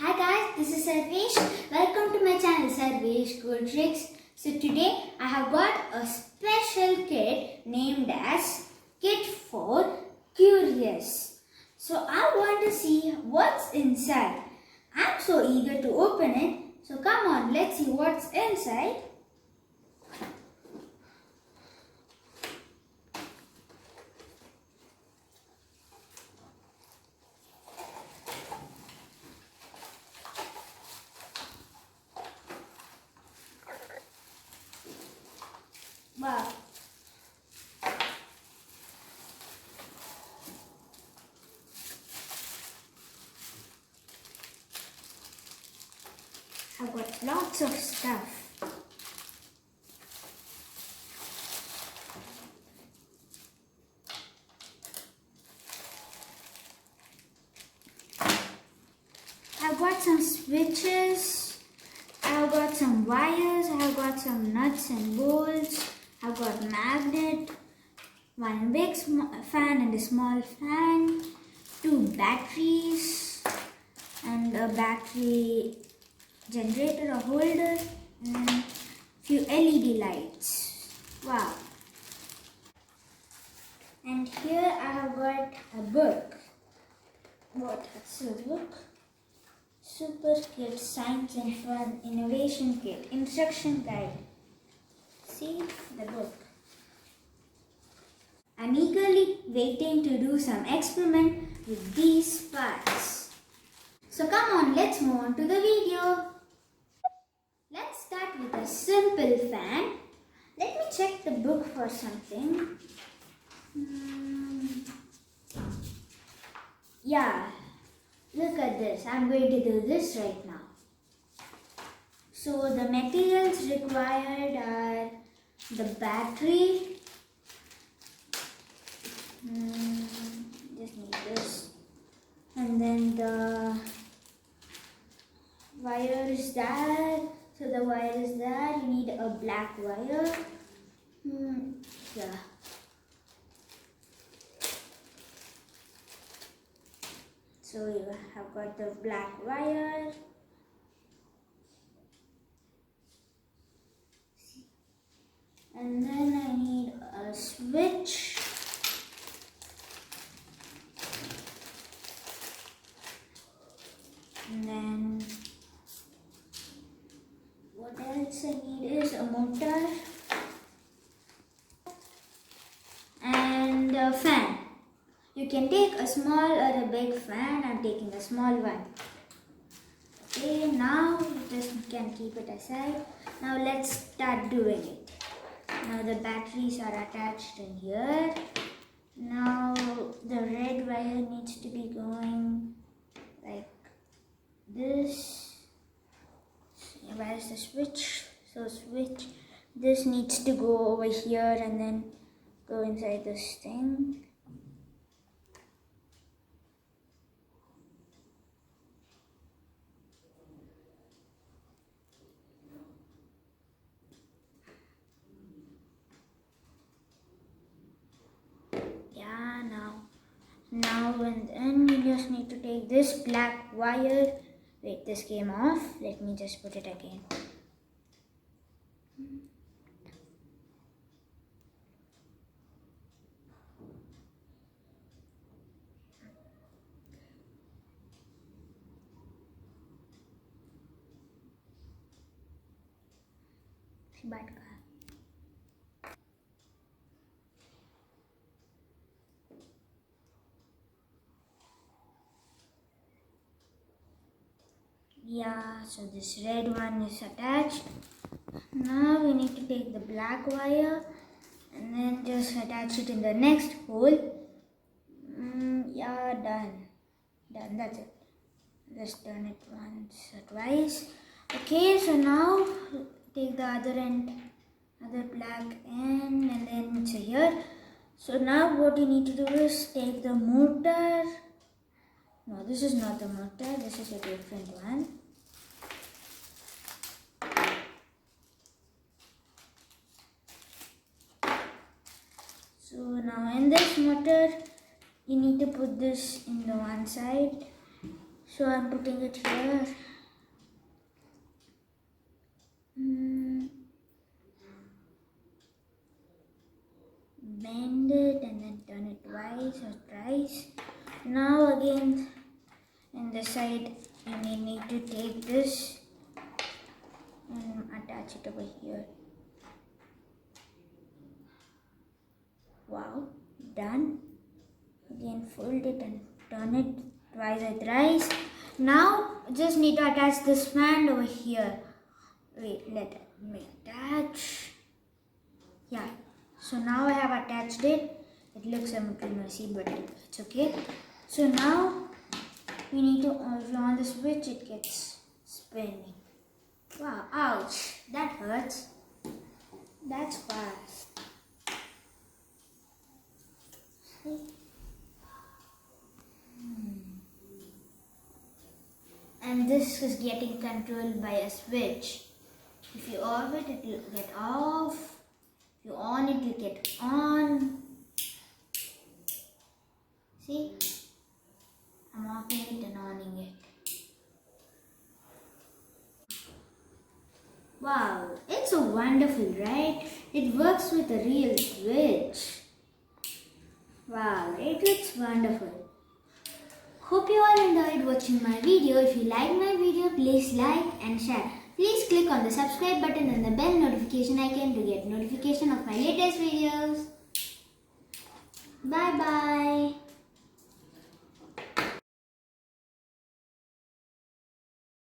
Hi guys, this is Sarvesh. Welcome to my channel Sarvesh Trix. So today I have got a special kit named as Kit for Curious. So I want to see what's inside. I'm so eager to open it. So come on, let's see what's inside. Wow. I've got lots of stuff. I've got some switches, I've got some wires, I've got some nuts and bolts, I've got magnet, one big fan and a small fan, two batteries and a battery generator or holder and few LED lights. Wow. And here I have got a book. What's the book? Super Kit Science and Fun Innovation Kit Instruction Guide. See the book. I'm eagerly waiting to do some experiment with these parts. So come on, let's move on to the video. Let's start with a simple fan. Let me check the book for something. Yeah, look at this. I'm going to do this right now. So the materials required are the battery. Just need this. And then the wire is there. So the wire is there. You need a black wire. Yeah. So you have got the black wire. And then I need a switch. And then what else I need is a motor and a fan. You can take a small or a big fan. I'm taking a small one. Okay, now you just can keep it aside. Now let's start doing it. Now the batteries are attached in here. Now the red wire needs to be going like this. Where is the switch? So switch. This needs to go over here and then go inside this thing. Now and then you just need to take this black wire. Wait, this came off. Let me just put it again. Bad car. Yeah, so this red one is attached. Now we need to take the black wire and then just attach it in the next hole. Yeah, done. Done, that's it. Just turn it once or twice. Okay, so now take the other end, other black end, and then it's here. So now what you need to do is take the motor. No, this is not the motor, this is a different one. So now in this motor, you need to put this in the one side. So I'm putting it here. Bend it and then turn it twice or thrice. Now again in the side you need to take this and attach it over here. Wow, done. Again fold it and turn it twice or thrice. Now just need to attach this band over here. Wait, let me attach. Yeah, so now I have attached it. It looks a little messy, but it's okay. So now we need to, if you on the switch, it gets spinning. Wow, ouch, that hurts. That's fast. See? And this is getting controlled by a switch. If you off it, it will get off. If you on it, you get on. See? I'm offing it and oning it. Wow, it's so wonderful, right? It works with a real switch. Wow, it looks wonderful. Hope you all enjoyed watching my video. If you like my video, please like and share. Please click on the subscribe button and the bell notification icon to get notification of my latest videos. Bye bye.